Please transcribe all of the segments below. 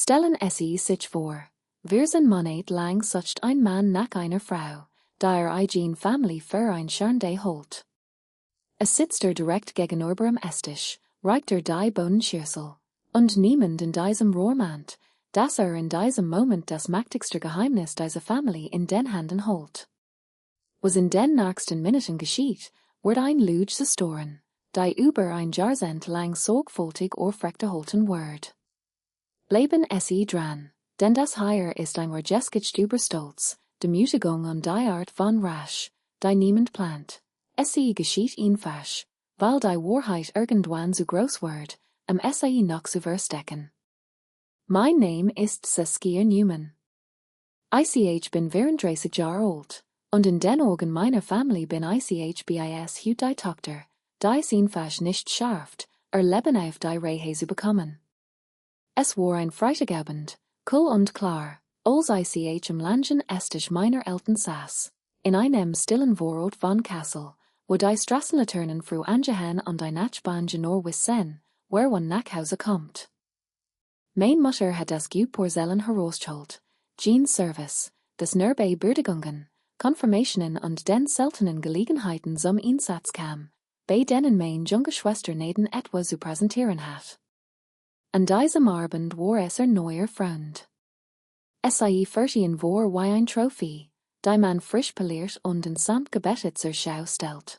Stellen sie sich vor. Wir sind Monat lang sucht ein Mann nach einer Frau, der eigen Family für ein Schönday holt. Sitzt direkt gegenüber am Esstisch, reicht die Bohnenschüssel. Und niemand in diesem Rohrmand, dass in diesem Moment das mächtigste Geheimnis dieser Family in den Händen holt. Was in den nächsten Minuten geschieht, wird ein Lüge storen, die über ein Jahrzehnt lang sorgfältig aufrechterhalten wird. Bleiben sie dran, denn das hier ist ein Rejeskitsch Überstolz, die Müßigung und die Art von Rasch, die niemand plant. Sie geschieht einfach, weil die Wahrheit irgendwann so groß wird, sie noch zu verstecken. Mein Name ist Saskia Newman. Ich bin 34 Jahre alt, und in den Augen meiner Family bin ich bis die Tochter, die sie fast nicht schafft, Leben auf die Reihe zu bekommen. Es war ein Freitagabend, kühl und klar, als ich im langen Esstisch meiner Eltern saß, in einem stillen Vorort von Kassel, wo die Straßenlaternen früh angehen und die Nachbarn genau wissen, wer wann nach Hause kommt. Mein Mutter hat das Gute Porzellan herausgeholt, Jeans Service, das nur bei Beerdigungen, Konfirmationen und den seltenen Gelegenheiten zum Einsatz kam, bei denen mein junge Schwester Naden etwas zu präsentieren hat. An diesem Abend war es neuer Freund. Es sei fertig war wie ein Trophy, die man frisch poliert und in samt gebettet zur Schau stellt.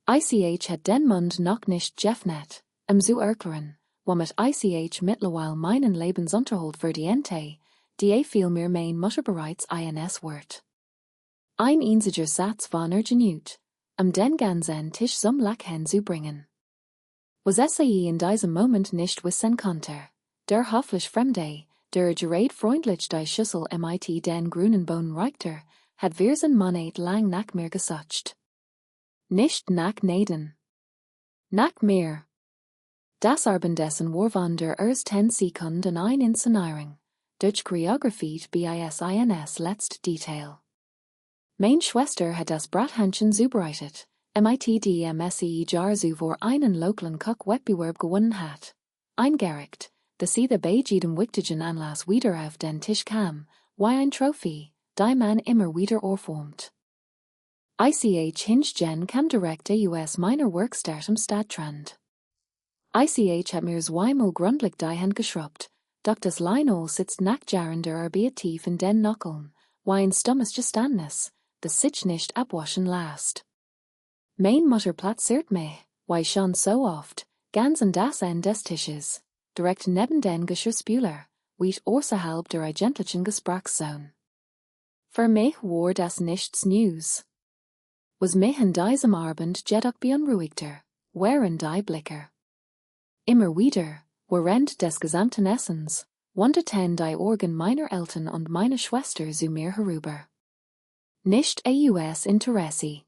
Ich hat den Mund noch nicht geöffnet, zu erklären, womit ich mittlerweile meinen Lebensunterhalt verdiente, die vielmehr mein Mutter bereits ins wird. Ein einziger Satz von genügt, den ganzen Tisch zum Lachen zu bringen. Was sie in diesem Moment nicht wissen konnte, der hoffentlich Fremde, der gerät freundlich die Schüssel mit den grünen Bohnen reichte, hat wir sind Monat lang nach mir gesucht. Nicht nach Naden. Nach mir. Das Abendessen war von der ersten Sekunde eine Inszenierung, durchchoreografiert bis ins letzte Detail. Meine Schwester hat das Brathähnchen zubereitet, die Jahr zuvor einen lokalen Kochwettbewerb gewonnen hat. Eingerichtet, dass sie bei jedem wichtigen Anlass wieder auf den Tisch kam, wie ein Trophy, die man immer wieder aufwärmt. Hingegen kam direkt aus meiner Werkstatt am Stadtrand. Hat mir zweimal gründlich die Hand geschrubbt, doch das Leinol sitzt nach Jahren der Arbeit tief in den Knuckeln, wie ein stummes Geständnis, das sich nicht abwaschen lässt. Mein Mutter platziert mich, wie schon so oft, ganz an das Ende des Tisches, direkt neben den Geschirrspüler, weit außerhalb der eigentlichen Gesprächszone. Für mich war das nichts News. Was mich an diesem Abend jedoch beunruhigte, waren die Blicke. Immer wieder, während des gesamten Essens, wanderten die Augen meiner Eltern und meiner Schwester zu mir herüber. Nicht aus Interesse,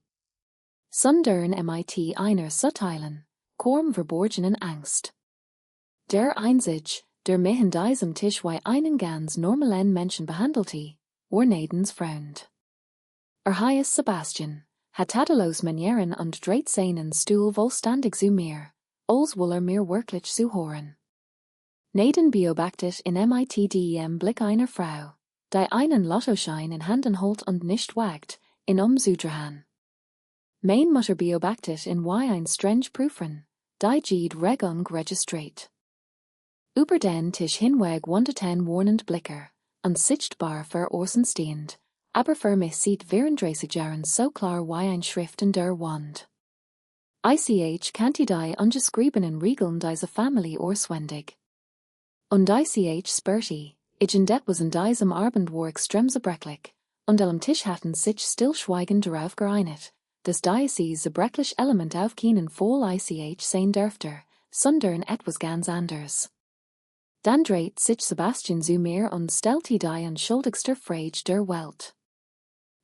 sondern einer subtilen, kaum verborgenen Angst. Der einzige, der mich an diesem Tisch wie einen ganz normalen Menschen behandelte, war Nadens Freund. Heißt Sebastian, hat tadellos Manieren und dreht seinen Stuhl vollständig zu mir, als will mir wirklich zuhören. Naden beobachtet in dem Blick einer Frau, die einen Lottoschein in Händen hält und nicht wagt, ihn umzudrehen. Mein Mutter beobachtet in wie ein strange Prüferin, die jede Regung registriert. Über den Tisch hinweg wanderten warnend Blicke, unsichtbar für außen stehend, aber für mich sieht 34 Jahren so klar wie ein Schrift in der Wand. Kannte die ungeschriebenen Regeln dieser Familie auswendig. Und spürte, ich entdeckt was in diesem Abend war extrem zerbrechlich, und am Tisch hatten sich stillschweigend darauf geeinigt, dass zerbrechliche Element auf keinen Fall sein dürfte, sondern etwas ganz anderes. Dann dreht sich Sebastian zu mir und stellte die unschuldigste Frage der Welt.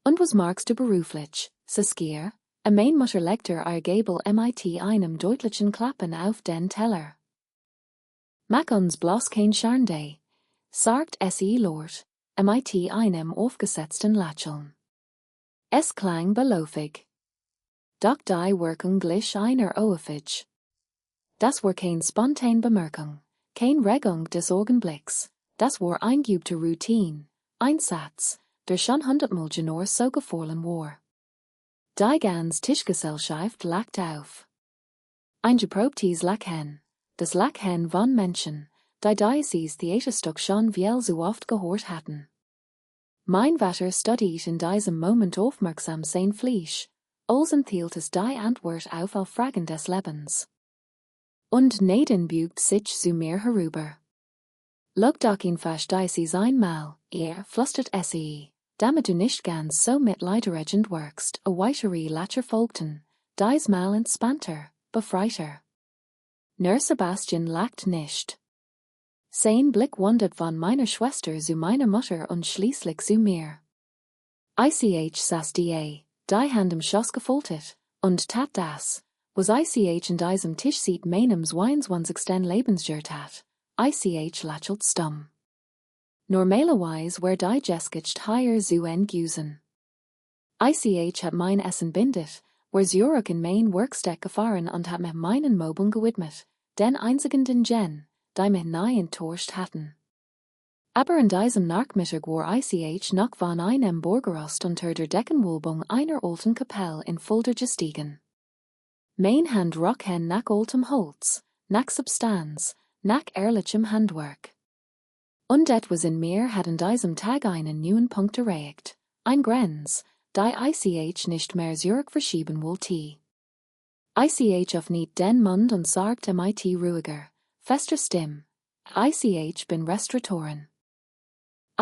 Und was magst du beruflich, Saskia? Mein Mutter legte Gebel mit einem deutlichen Klappen auf den Teller. Mach uns bloß kein Schande, sagt sie Lord, mit einem aufgesetzten Lächeln. Es klang beiläufig. Doch die Wirkung glich einer Ohrfeige. Das war keine spontane Bemerkung, keine Regung des Augenblicks, das war eingeübte Routine, Einsatz, der schon hundertmal genor so gefallen war. Die ganz Tischgesellschaft lacht auf. Eingeprobtes Lachen, das Lachen von Menschen, die dieses Theaterstück schon viel so oft gehört hatten. Mein Vater studiert in diesem Moment aufmerksam sein Fleisch, als enthielt es die Antwort auf all Fragen des Lebens. Und Nathan bügt sich zu mir herüber. Log doch ihn fast dieses einmal, flüstert damit du nicht ganz so mitleiderregend wirkst, a weitere Lacher folgten, diesmal entspannter, befreiter. Nur Sebastian lacht nicht. Sein Blick wandert von meiner Schwester zu meiner Mutter und schließlich zu mir. Saß die Hand im Schoß gefoltet, und tat das, was in diesem Tisch sieht meinem 22. Lebensjahr tat, lächelt stumm. Normalerweise wär die geskitcht higher zu entgusen. Hat mein Essen bindet, wär zurück in mein Workstack gefahren und hat mit meinen Möbeln gewidmet, den einzigen den Gen, die mich nahe enttäuscht hatten. Aber in diesem Nachmittag war noch von einem Borgerost unter der Deckenwölbung einer alten Kapelle in Fulda gestiegen. Mein Hand roch hen nach altem Holz, nach Substanz, nach ehrlichem Handwerk. Und etwas in mir hat an diesem Tag einen neuen Punkt erreicht, ein Grenz, die nicht mehr zurück verschieben wollte. Auf nicht den Mund und sagt mit ruhiger, fester Stimme, bin Restauratorin.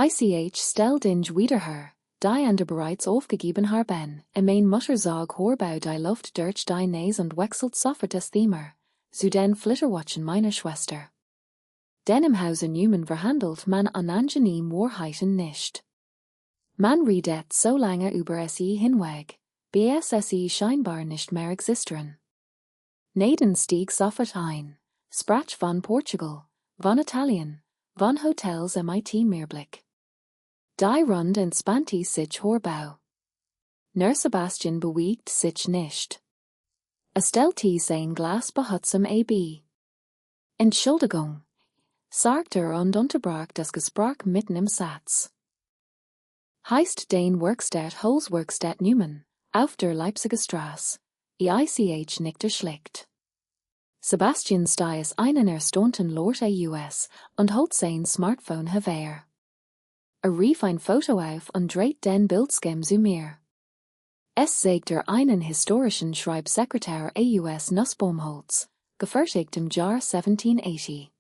Stellt inj wieder her, die ander bereits aufgegeben haben, mein Mutter sag horbau die Luft durch die Nase und wechselt sofort das Thema, zu den Flitterwatchen meiner Schwester. Denn im Hause Newman verhandelt man an angenehm Wahrheiten nicht. Man redet so lange über sie hinweg, bis sie scheinbar nicht mehr existieren. Nathan stieg sofort ein, sprach von Portugal, von Italien, von Hotels mit Meerblick. Die Rund entspannte sich horbau. Nur Sebastian bewiegt sich nicht. Stellte sein Glas behutsam ab. Entschuldigung, sagte und unterbrach das Gespräch mitten im Satz. Heißt den Werkstatt Holzwerkstatt Newman, auf der Leipziger Straße, nickte schlicht. Sebastian stais einen erstaunten Lord US und holt sein Smartphone hever. Rief ein Foto auf und dreht den Bildschirm zu mir. Es zeigt einen historischen Schreibsekretär AUS Nussbaumholz, gefertigt im Jahr 1780.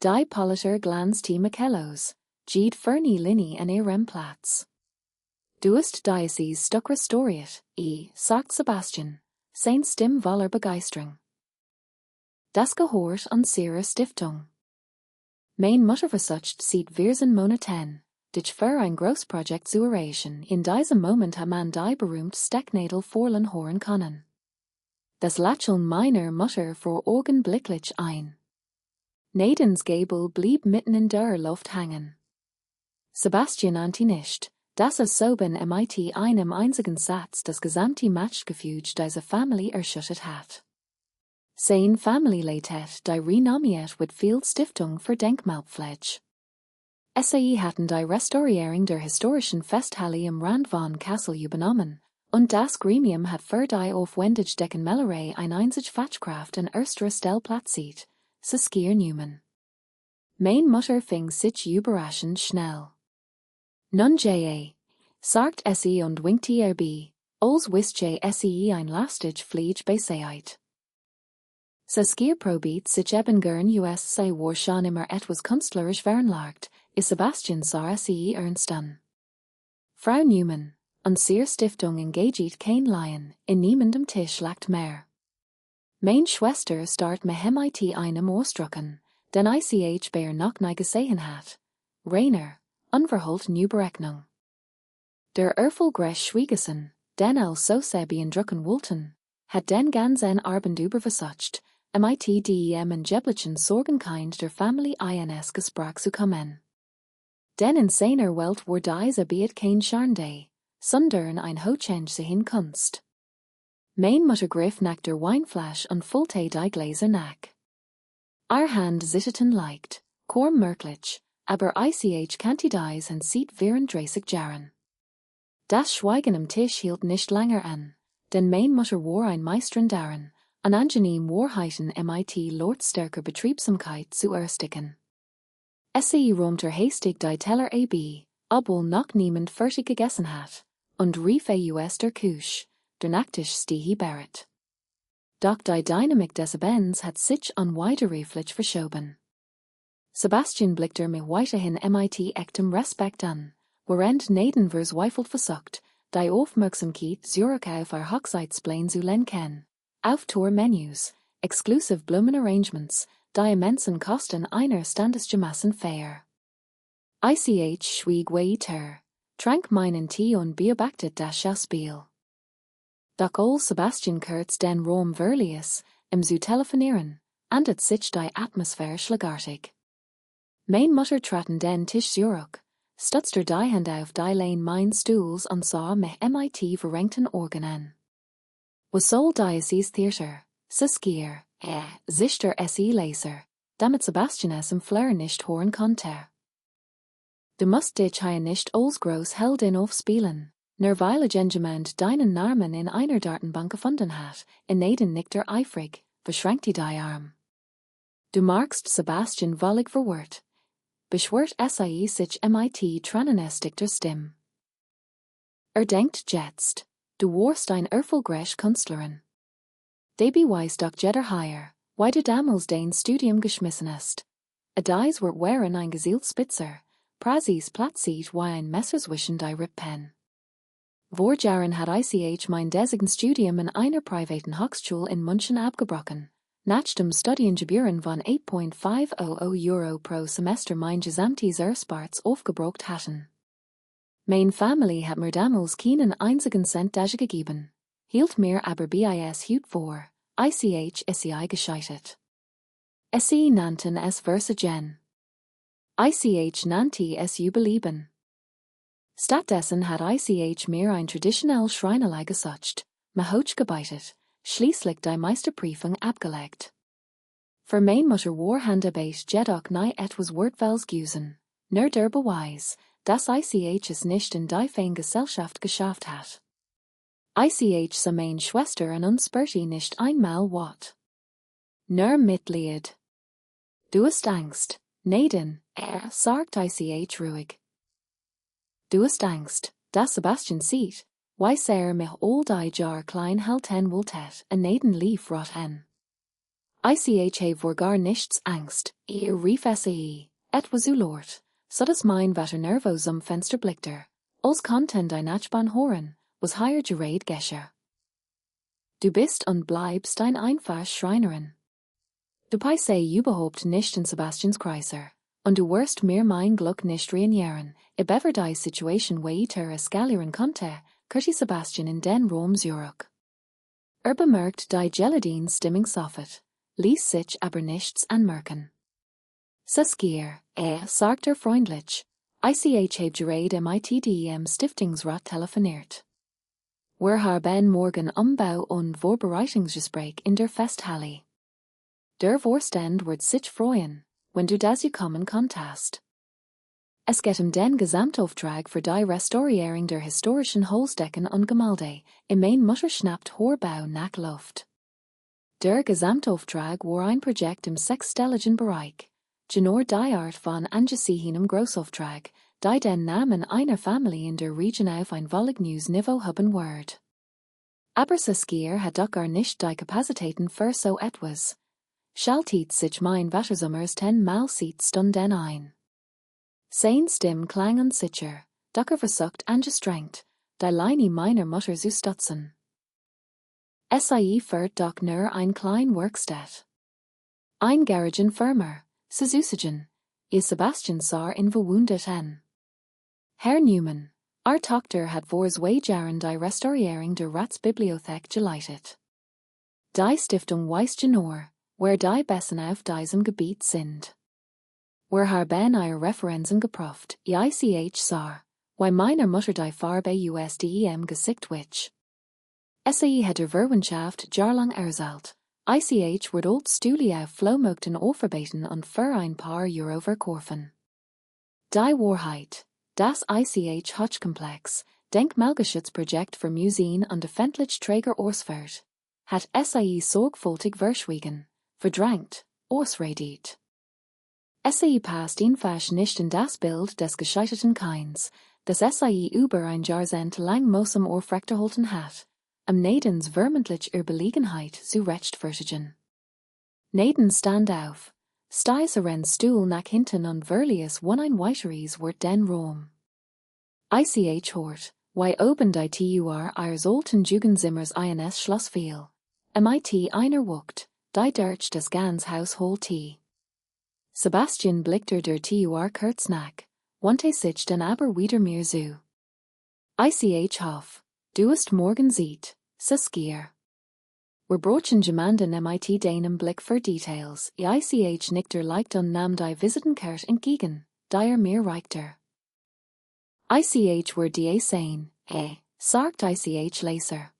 Die Politer glanzt die Michellos, Gid Fernie Linny an ihrem Platz. Du ist dieses Stück restauriert, sagt Sebastian, sein Stimm voller Begeisterung. Das gehört an ihre Stiftung. Mein Mutter versucht sieht wir sind Monaten, dich für ein Großprojekt zu erreichen. In diesem Moment hat man die berühmte Stecknadel vorlen hören können. Das Lächeln meiner Mutter vor augenblicklich ein. Nathans Gabel blieb mitten in der Luft hängen. Sebastian ahnte nicht, dass es so bin mit einem einzigen Satz das gesamte Matchgefüge dieser Familie erschüttert hat. Sein Familienleitet die renommiert wird viel Stiftung für Denkmalpflege. Sie hatten die Restaurierung der historischen Festhalle im Rand von Kassel übernommen, und das Gremium hat für die aufwendige Deckenmellerei ein einzig Fachkraft an erster Stelle platziert, Saskia Newman. Mein Mutter fing sich überraschend schnell. Nun sagt und winkte als wische ein lastig Fliege beiseite. Saskia probiert sich eben gern war schon immer etwas künstlerisch veranlagt, Sebastian sah ernst an. Frau Newman, an ihrer Stiftung engagiert kein Laien, in niemandem Tisch lagt mehr. Mein Schwester start mit einem Ausdrucken, den bei noch nie gesehen hat. Rainer, unverholt new Berechnung. Der erfolgreich Schwiegerson, den so sehr beeindrucken wollten, hat den ganzen Abend über versucht, dem angeblichen Sorgenkind der Familie ins Gespräch zu kommen. Denn in seiner Welt war diese Beat kein Scharnday, sondern ein hochschändliche Kunst. Mein Mutter griff nach der Weinflasche und füllte die Gläser nach. Hand sitteten leicht, kaum merklich, aber ich kanti dies and sieht viren dresig jaren. Das Schweigen am Tisch hielt nicht länger an, denn mein Mutter war ein Meistern darin, an angenehm Warheiten mit Lordstärker Betriebsamkeit zu ersticken. Rom hastig die Teller ab, obwohl noch niemand fertig gegessen hat, und rief us der Kusch, der Nacktisch stihi Barrett. Doch die Dynamik des Abends hat sich an weiterreflich verschoben. Sebastian blickte mit weiterhin mit echtem Respekt an, während Naden verzweifelt versucht, die Aufmerksamkeit Zurich auf ihr Hochzeitspläne zu lenken, auf Tour-Menus, exclusive Blumen-Arrangements, die immensen Kosten einer Standesgemassen Feier. Schwieg weiter, trank meinen Tee und beobachtet das Schauspiel. Doch als Sebastian kurz den Raum verließ, zu telefonieren, andert sich die Atmosphäre schlagartig. Mein Mutter traten den Tisch zurück, stutzte die Hand auf die Lane mein Stools und sah mit mit verrenkten Organ an. Was soll dieses Theater, Saskia, sicher leser, damit Sebastian es im Fleur nicht hören konnte. Du musst dich hier nicht als Großheldin aufspielen, nur weil irgendjemand deinen Namen in einer Datenbank gefunden hat, in Naden nickte eifrig, beschränkte die Arm. Du magst Sebastian wallig verwirrt, beschwört sich mit tranenestiger Stimme. Denkt jetzt, du warst ein erfolgreich Künstlerin. Dabei weiß doch jeder hier, why du damals dein Studium geschmissen hast. Dies wird waren ein gezielt Spitzer, Prazis platzieht wie ein Messer zwischen die Rippen. Vor Jahren hat mein design Studium in einer privaten Hochschule in München abgebrochen. Nach dem Studiengebühren von 8,500 Euro pro Semester mein gesamtes Ersparts aufgebraucht hatten. Mein Familie hat mir damals keinen einzigen Cent dafür gegeben, hielt mir aber bis heute vor, sei gescheitert. Sie nannten es Versagen. Nannte es Überleben. Stattdessen hat mir ein traditionell Schreinerlei gesucht, me hoch gebeitet, schließlich die Meisterprüfung abgelegt. Für mein Mutter war Handarbeit jedoch nie etwas Wortwells gewesen, nur der Beweis, dass es nicht in die feine Gesellschaft geschafft hat. Sah mein Schwester und uns Bertie nicht einmal wat. Nur Mitleid. Du hast Angst, Naden, sagt ruhig. Du hast Angst, dass Sebastian sieht, wie mich all die Jar klein halten wollte, und Naden lief rot an. Vor gar nichts Angst, rief etwas zu Lord, so dass mein Vater nervös am Fenster blickte, als konnten die Nachbarn hören, was hier gerät geschah. Du bist und bleibst ein einfach Schreinerin. Du peise überhaupt nicht in Sebastians Kreiser, und du wirst mir mein Glück nicht reinieren, ever die Situation weiter eskalieren konnte, Curti Sebastian in den Raum Zurich. Bemerkt die Geladine Stimmung soffet, ließ sich aber nichts anmerken. Saskia, sagt freundlich, heb gerät mit Stiftungsrat telefoniert. Wir haben morgen Umbau- und Vorbereitungsgespräch in der Festhalle. Der Vorstand wird sich freuen, wenn du dazu kommen konntest. Es geht den Gesamtauftrag für die Restaurierung der historischen Holzdecken und Gemälde, mein Mutter schnappt Horbau nach Luft. Der Gesamtauftrag war ein Projekt im sechsstelligen Bereich, genor die Art von angesehenem Großauftrag, die den Namen einer Familie in der Region auf ein volumöses Niveau haben wird. Aber Saskia hat doch gar nicht die Kapazitäten für so etwas. Schaltet sich mein Vatersummers 10-mal sieht Stunden ein. Sein Stimm klang unsicher, doch versucht angestrengt, die Leine meiner Mutter zu stutzen. Führt doch nur ein klein Werkstatt. Ein Garagen Firma, Suzusagen, Sebastian sah in verwundet an. Herr Newman, our Tochter hat vor 2 Jahren die Restaurierung der Ratsbibliothek geleitet. Die Stiftung weiß genor, wer die Besten auf diesem Gebiet sind. Wir haben ihre Referenzen geprüft, sah, wie meiner Mutter die Farbe USDEM gesickt wich. hat der Verwandtschaft jahrlang erzählt, wird old Stühle auf Flohmärkten aufarbeten und für ein paar Euro verkaufen. Die Wahrheit, das ICH Hochkomplex, Denkmalgeschützprojekt für Museen und öffentliche Träger ausführt, hat SAI sorgfältig verschwiegen, verdrängt, ausradiert. SAI passt jedenfalls nicht in das Bild des gescheiterten Keins, das SAI über ein Jahrzehnt lang Mosam aufrechterhalten hat, Nedens vermeintlich Überlegenheit zu rechtfertigen. Neden stand auf, stais ren Stuhl nach hinten und verlies ein weiteres Wort den Raum. ICH hort, why oben die TUR eures alten Jugendzimmers INS Schloss fiel. MIT einer wucht, die durch das ganz Haushalt T. Sebastian blickte der TUR kurz nach, wandte sich dann aber wieder mir zu. ICH hoff, du hast morgen sieht, Saskia. Wir brochen jemanden MIT deinem Blick für Details, ICH nickter leicht und nahm die Visitenkarte entgegen, die mir reichte. ICH were die sein, sagt ICH Leser.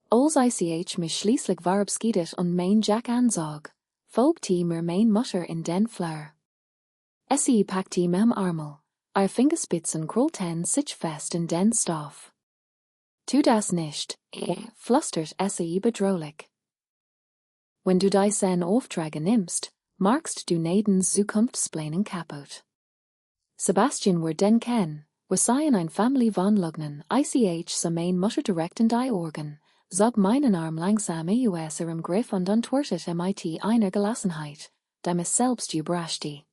Als ICH mich schließlich verabschiedet und mein Jack ansag, folgte mir mein Mutter in den Flur. Sie packte meinem Armel, Fingerspitzen krollten sich fest in den Stoff. Tu das nicht, flüstert sie bedrohlich. Wenn du deinen Aufträge nimmst, machst du Nedens Zukunftsplänen kaputt. Sebastian wird den kennen, wir seien ein Family von Lugnen, ICH sa mein Mutter direkt in die Organ, zog meinen Arm langsam US im Griff und antwortet MIT einer Gelassenheit, die mich selbst überraschte.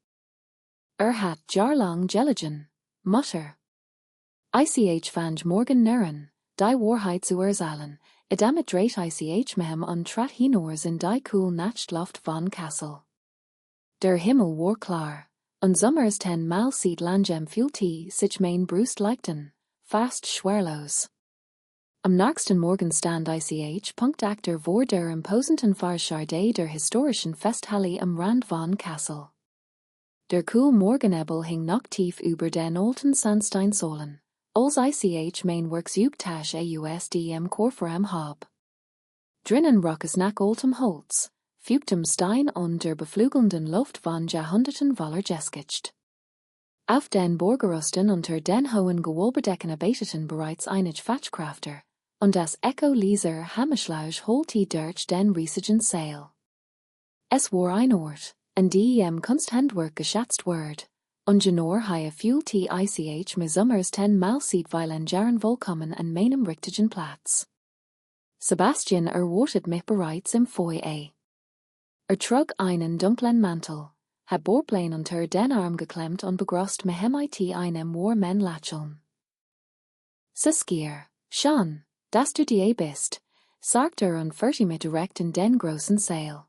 Hat jahrlang gelegen, Mutter. ICH fand morgen Nuren, die Wahrheit zu erzählen, damit dreht ICH mehem und trat hinaus in die cool Nachtluft von Kassel. Der Himmel war klar, und sommers 10 Mal sieht langem fühlte sich mein Brust leichten, fast schwerlos. Am nächsten Morgen stand ICH Punktakter vor der imposenten Fahrscharde der historischen Festhalle am Rand von Kassel. Der cool Morgenebel hing noch tief über den alten Sandsteinsäulen, als ICH mein Werkzeugtasche USDM Korforam hab. Drinnen roch es nach altem Holz, fügtem Stein und der beflügelnden Luft von Jahrhunderten voller Geschichte. Auf den Borgerusten unter den hohen Gewölbedecken beteten bereits einige Fatschkrafter, und das Echo leiser Hammerschlauch holte durch den riesigen Sail. Es war ein Ort, an dem Kunsthandwerk geschätzt wird, und genor haie fühlte ICH me sommers 10 Mal sieht weilen Jaren willkommen an meinem richtigen Platz. Sebastian erwartet mich bereits im Foyer. Trug einen dunklen Mantel, hat Bohrpläne unter den Arm geklemmt und begrüßt mich MIT einem warmen Lächeln. Saskia, schön, dass du die bist, sagt und führte mich direkt in den großen Saal.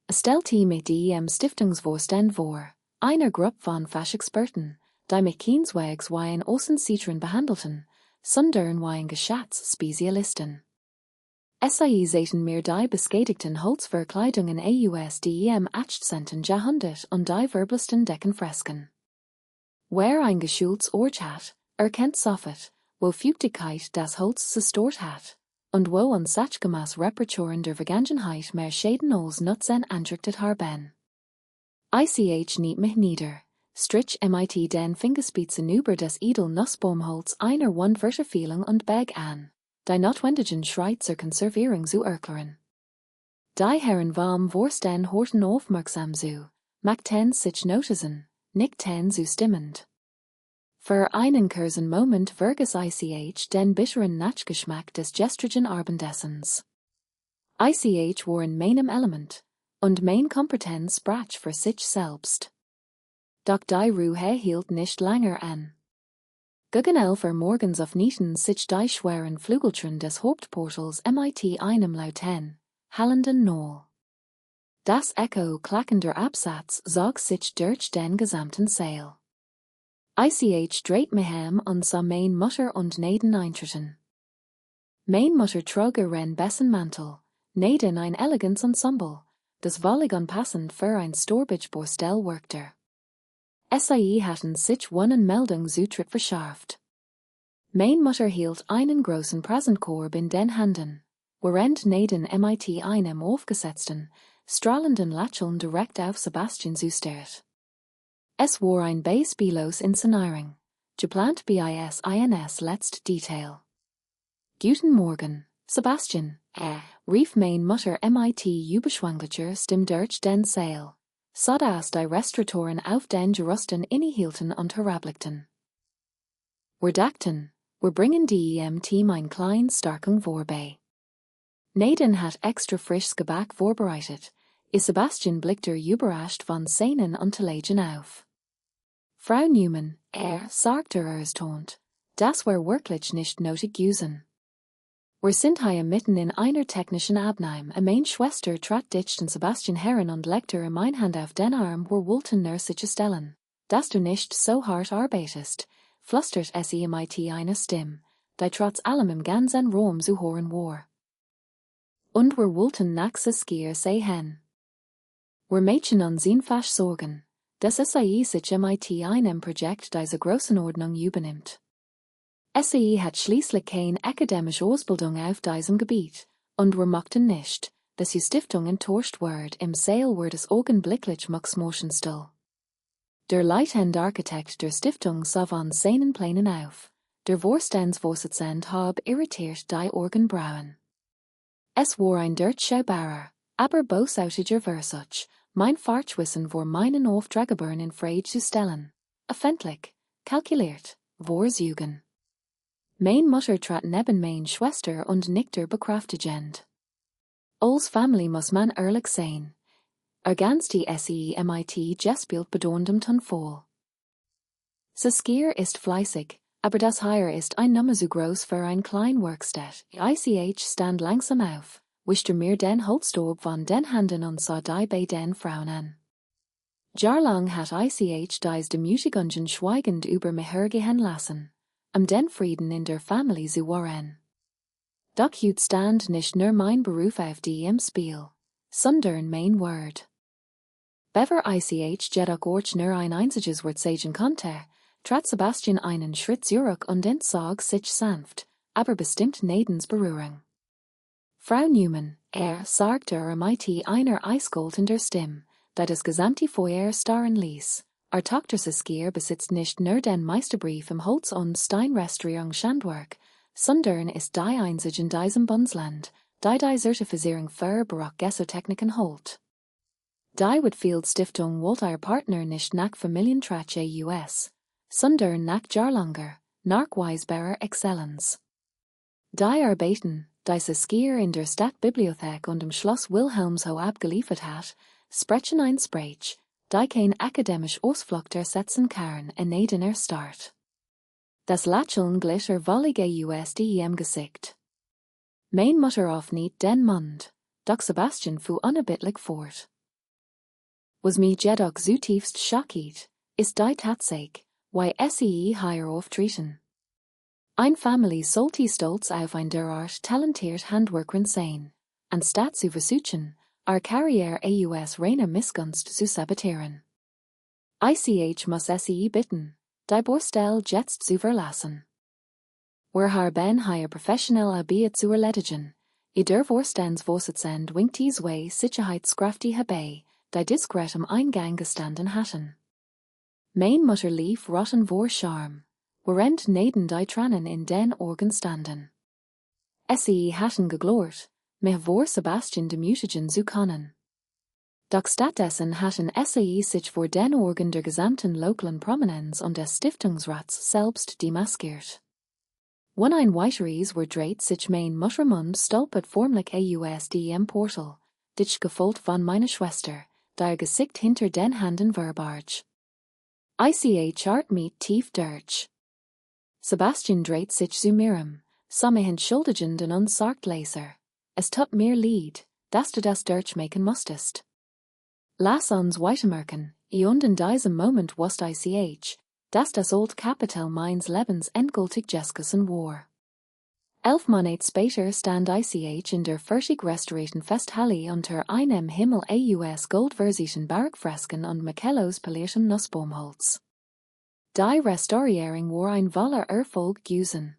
Stellte mich die Stiftungsvorstand vor, einer Gruppe von Fachexperten, die mich keineswegs wie ein Außenseiterin behandelten, sondern wie ein Geschäftsspezialisten. SAI sehen mir die beschädigten Holzverkleidungen AUSDEM 18. Jahrhundert und die verbelsten Deckenfresken. Wer ein geschultes Ohr hat, erkennt sofort, wo Feuchtigkeit das Holz zerstört hat, und wo an sachgemäß Reperturen der Vergangenheit mehr Schäden als Nutzen anrichtet haben. ICH nieht mich nieder, strich MIT den Fingerspitzen über das edel Nussbaumholz einer Wundverfehlung und Bag an, die notwendigen Schritt zur Konservierung zu erklären. Die Herren vom Vorstand horten aufmerksam zu, machten sich Notizen, nickten zustimmend. Für einen kurzen Moment vergaß ICH den bitteren Nachgeschmack des gestrigen Abendessens. ICH war in meinem Element, und mein Kompetenz sprach für sich selbst. Doch die Ruhe hielt nicht länger an. Gegen 11 Uhr morgens auf Nieten sich die schweren Flügeltüren des Hauptportals MIT einem lauten, hallenden Knoll. Das Echo klackender Absatz zog sich durch den gesamten Saal. ICH dreht mich und sah mein Mutter und Neden eintreten. Mein Mutter trug einen bessen Mantel, Neden ein elegantes Ensemble, das völlig unpassend für ein Storbitch-Borstel wirkte. SAI hatten sich eine Meldung Zutritt verschafft. Mein Mutter hielt einen großen Präsentkorb in den Händen, während Neden MIT einem aufgesetzten, strahlenden Lächeln direkt auf Sebastian zustört. Es war ein Base Belos Inszenierung. Geplant bis ins letzte Detail. Guten Morgen, Sebastian. Rief mein Mutter mit Überschwänglicher Stimme durch den Saal. Sodass die Restauratoren auf den Gerusten innehielten und herabblickten. Wir dachten, wir bringen Team ein klein Starkung vorbei. Nathan hat extra frisches Gebäck vorbereitet. Sebastian blickte überrascht von seinen Unterlagen auf. Frau Newman, sagte erstaunt, das war wirklich nicht nötig gewesen. Wir sind hier mitten in einer technischen Abnahme. Meine Schwester trat dicht den Sebastian heran und legte meine Hand auf den Arm. Wir wollten nur sicherstellen, dass du nicht so hart arbeitest, flüstert sie mit einer Stimme, die trotz allem im ganzen Raum zu hören war. Und wir wollten nach Saskia sehen. Wir Mädchen uns einfach sorgen, dass SAI sich mit einem Projekt dieser Größenordnung übernimmt. SAI hat schließlich keine akademische Ausbildung auf diesem Gebiet, und wir möchten nicht, dass die Stiftung enttäuscht wird im Saal wird es augenblicklich mucksmotion still. Der leitende Architekt der Stiftung sah von seinen Plänen auf, der Vorstandsvorsitzende habe irritiert die Augenbrauen. Es war ein durchschaubarer, aber bösartiger Versuch, mein Fortwissen vor meinen Auftraggebern in Frage zu stellen. Öffentlich, kalkuliert, war's Jugend. Mein Mutter trat neben mein Schwester und nickte bekräftigend. Als Familie muss man ehrlich sein. Ganz die SEMIT gespielt bedeutsam ton voll. Saskia ist fleißig, aber das hier ist ein Nummer zu groß für ein klein Werkstatt. ICH stand langsam auf, wischte mir den Holzstaub von den Händen und sah die bei den Frauen an. Jahrelang hat ICH dies Demütigungen schweigend über mich hergehen lassen, den Frieden in der Familie zu wahren. Doch heute stand nicht nur mein Beruf auf im Spiel, sondern mein Wort. Bever ICH jedoch auch nur ein einziges Wort sagen konnte, trat Sebastian einen Schritt zurück und entzog sich sanft, aber bestimmt Nadens Berührung. Frau Newman, sagte mit einer eiskalten Stimme, die das gesamte Feuer starren ließ. Tochter Saskia besitzt nicht nur den Meisterbrief im Holz- und Steinrestaurierung Schandwerk, sondern ist die einzige in diesem Bundesland, die Zertifizierung für Barock-Gesso-Techniken holt. Die Whitfield Stiftung wollte ihr Partner nicht nach Familientrache US, sondern nach jahrelanger, nachweisbarer Exzellenz. Die Arbeiten, die Saskia in der Stadtbibliothek und im Schloss Wilhelmshohe abgeliefert hat, sprechen ein Sprech, die kein akademisch Ausflug ersetzen kann in einer Start. Das Lächeln glitter wollige USDEM Gesicht. Mein Mutter aufniet den Mund, doch Sebastian fuhr unerbittlich fort. Was mich jedoch zutiefst schockiert, ist die Tatsache, why SEE hier auftreten. Ein Familie sollte stolz auf ein derart talentiert Handwerkerin sein, anstatt zu versuchen, Karriere AUS reine Missgunst zu sabotieren. ICH muss SEE bitten, die Borstel jetzt zu verlassen. Wir haben hier professionell Arbeit zu erledigen, der Vorstandsvorsitzende winkt zwei Sicherheitskräfte herbei, die diskret am Eingang gestanden hatten. Mein Mutter lief rotten vor Charme, während neben die Tränen in den Augen standen. SEE hatten geglort, mich vor Sebastian demütigen zu können. Doch stattdessen hatten SAI sich vor den Augen der gesamten lokalen Prominenz und des Stiftungsrats selbst demaskiert. Wenn ein weiteres Wort dreht sich mein Muttermund stolpert formlich AUSDM Portal, dich gefolgt von meiner Schwester, der Gesicht hinter den Händen verbarg. ICH atmet tief durch. Sebastian dreht sich zu Miriam, sah mich entschuldigend und sagt leiser, es tut mir leid, dass du das durchmachen musstest. Lass uns weitermerken, und in diesem Moment wusste ICH, dass das old Kapital meines Lebens endgültig gegessen war. 11 Monate später stand ICH in der fertig restaurierten Festhalle unter einem Himmel aus goldversierten Barockfresken und Michellos poliertem Nussbaumholz. Die Restaurierung war ein wahrer Erfolg gewesen.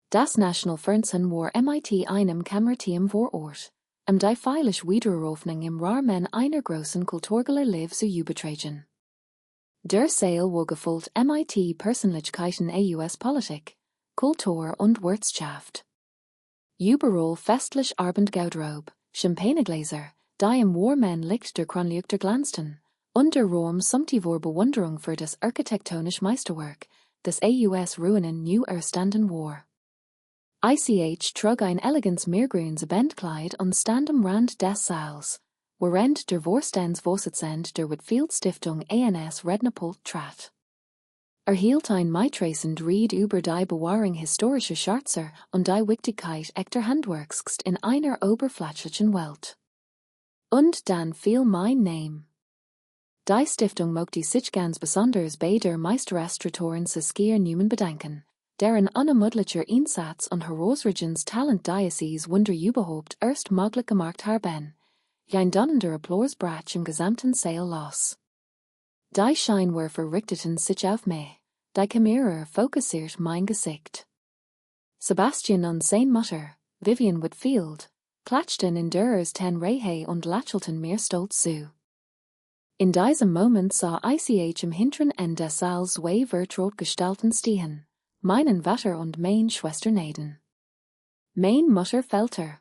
Das National Fernsehen war mit einem Kamerateam vor Ort, die feierliche Wiederaufnahme im Rahmen einer großen Kulturgala live zu übertragen. Der Sale wogefolgt MIT Persönlichkeiten aus Politik, Kultur und Wirtschaft. Überall festlich Abend Gauderobe, Champagnegläser, die im Warmen Licht der Kronleuchter glanzten, und der Raum sumptivor Bewunderung für das architektonische Meisterwerk, das aus Ruinen new erstanden war. Ich trug ein elegans meergrünes Abendkleid und stand am Rand des Saals, während der Vorstands Vorsitzende der Whitfield Stiftung ans Rednerpult trat. Hielt ein mitreißend Ried über die Bewahrung historischer Schatzer und die Wichtigkeit echter Handwerks in einer oberflächlichen Welt. Und dann fiel mein Name. Die Stiftung möchte sich ganz besonders bei der Meisterrestauratorin Saskia Newman bedanken, deren unermüdlicher Einsatz und herausragendes Talent Diocese Wunder überhaupt erst möglich gemacht haben. Ein donnender Applaus brach im gesamten Saal los. Die Scheinwerfer richteten sich auf mich, die Kamera fokussiert mein Gesicht. Sebastian und seine Mutter, Vivian Whitfield, klatschten in der ersten Reihe und lächelten mir stolz zu. In diesem Moment sah ich im hinteren Ende des Saals zwei vertraut Gestalten stehen, meinen Vater und meine Schwester neben. Meine Mutter fällte.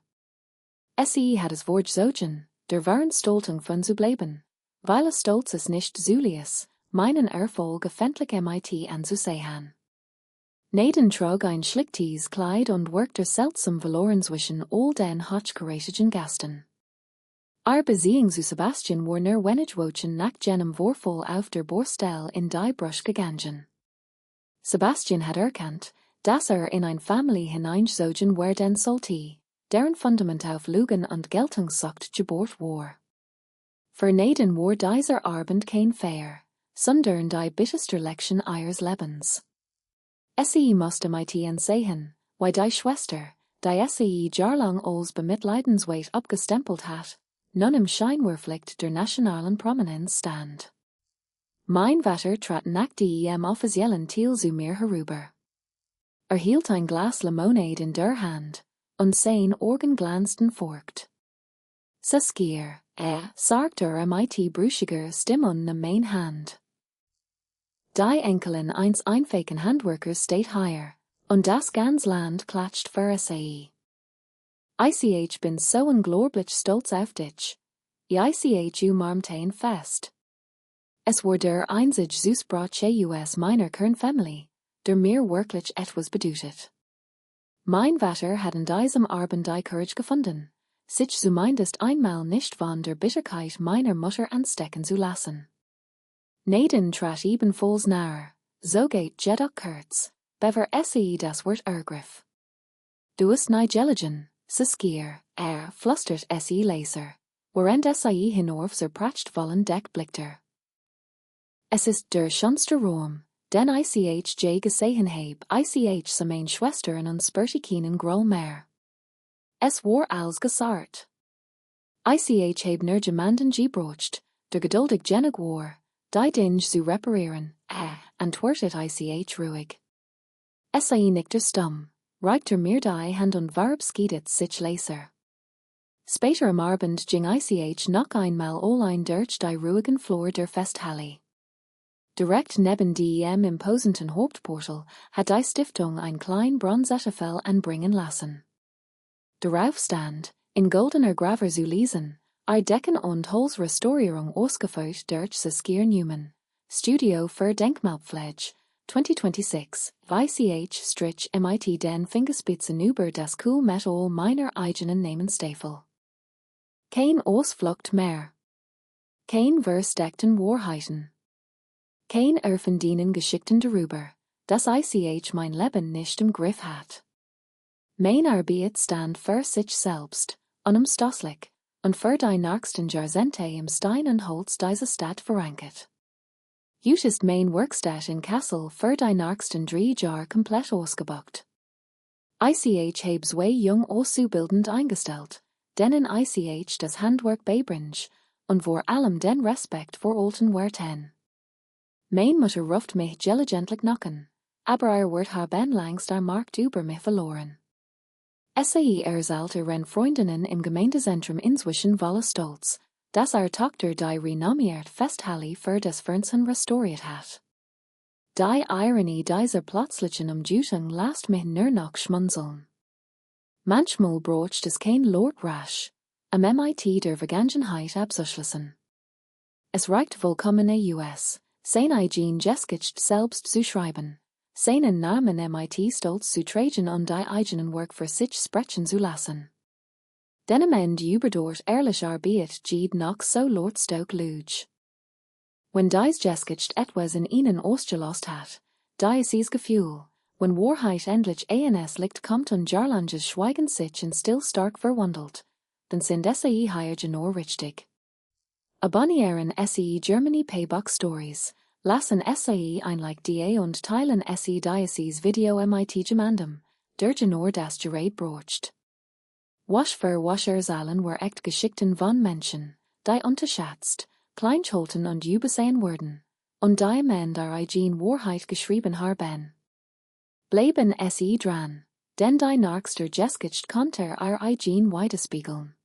Sie hat es Wort zogen, der wahren Stoltung von zu bleiben, weil es stolz ist nicht Zulius, meinen Erfolg öffentlich MIT anzusehen. Neden trug ein schlichtes Kleid und workte seltsam verloren zwischen all den hochkarätigen Gasten. Beziehung zu Sebastian war nur wenig Wochen nach jenem Vorfall auf der Borstel in die Brüche gegangen. Sebastian hat erkannt, dass in ein Familie hineingezogen werden sollte, deren Fundament auf Lügen und Geltungssucht gebaut war. Für Neden war dieser Abend kein Fair, sondern die bitterste Lektion ihres Lebens. Sie musste mit sehen, wie die Schwester, die sie jahrelang als bemitleidenswert abgestempelt hat, nun im Scheinwerferlicht der nationalen Prominenz stand. Mein Vater trat nach dem offiziellen Ziel zu mir herüber. Hielt ein Glas Limonade in der Hand, und sein Augen glanzten fort. Saskia, sagte mit brüchiger Stimme in mein Hand. Die Enkelin eines einfachen Handwerkers steht hier, und das ganze Land klatscht für sie. Ich bin so unglaublich stolz auf dich. Ich umarmte fest. Es war der einzige Süßbrot aus meiner Kernfamilie, der mir wirklich etwas bedeutet. Mein Vater hat in diesem Abend die Courage gefunden, sich zumindest einmal nicht von der Bitterkeit meiner Mutter anstecken zu lassen. Neden trat ebenfalls nahe, so geht jedoch kurz, bever das Wort ergriff. Du ist Nigeligen, Saskia, flüstert leser, während hinauf zur prachtvollen Deck blickte. Es ist der schönste Raum, den je gesehen heb, sa mein Schwestern und Spurtikinen groll mehr. Es war als gesagt. Heb nur jemanden gebrocht, der geduldig genig war, die Dinge zu reparieren, antwortet ruhig. Nickte stumm, reichte mir die Hand und warb skiedet sich leser. Später am Abend ging noch einmal allein durch die ruhigen Flur der Festhalle. Direkt neben dem imposanten Hauptportal hat die Stiftung ein klein Bronzetafel anbringen lassen. Darauf stand, in goldener Graver zu lesen, Decken und Holzrestaurierung ausgeführt durch Saskia Newman, Studio für Denkmalpflege, 2026, strich MIT den Fingerspitzen über das Cool Metal meiner eigenen Namensstafel. Kein Ausflucht mehr. Kein versteckten Wahrheiten. Kein Erfinden Geschickten darüber, dass mein Leben nicht im Griff hat. Mein Arbeit stand für sich selbst, unumstößlich, und für die nächsten Jahrzehnte im Stein und Holz dieser Stadt verankert. Jut ist mein Werkstatt in Kassel für die nächsten 3 Jahre komplett ausgebucht. Heb zwei jung auszubildend eingestellt, denen das Handwerk beibringt, und vor allem den Respekt vor alten Werten. Mein Mutter ruft mich diligentlich knocken, aber wird haben längst Markt über mich verloren. Erzalte Freundinnen im Gemeindezentrum inzwischen voller Stolz, Das Tochter die renommiert Festhalle für das Fernsehen restauriert hat. Die Ironie dieser plötzlichen Umjutung lässt mich nur noch schmunzeln. Manchmal braucht es kein Lord rasch, MIT der Vergangenheit abzuschließen. Es reicht vollkommene US, sein eigen Geschichte selbst zu schreiben, seinen Namen MIT stolz zu tragen und die eigenen Werk für sich sprechen zu lassen. Denn am Ende überdort ehrlich Arbeit geht noch so Lord Stoke Luge. Wenn dies Geschichte etwas in ihnen ausgelost hat, dieses Gefühl, wenn Wahrheit endlich ans Licht kommt und Jarlanges Schweigen sich in still stark verwandelt, dann sind SAE hier genau richtig. Abonnieren SAE Germany Payback Stories, lassen SAE ein Like da und teilen SAE dieses Video MIT gemeinsam, der genau das Gerät braucht. Wasch für Wascher Zahlen were echt Geschichten von Menschen, die unterschätzt, kleinscholten und übersehen wurden, und die men der eigen Wahrheit geschrieben haben. Bleiben SAE dran, denn die nächste Geschichte konnte eigen widerspiegeln.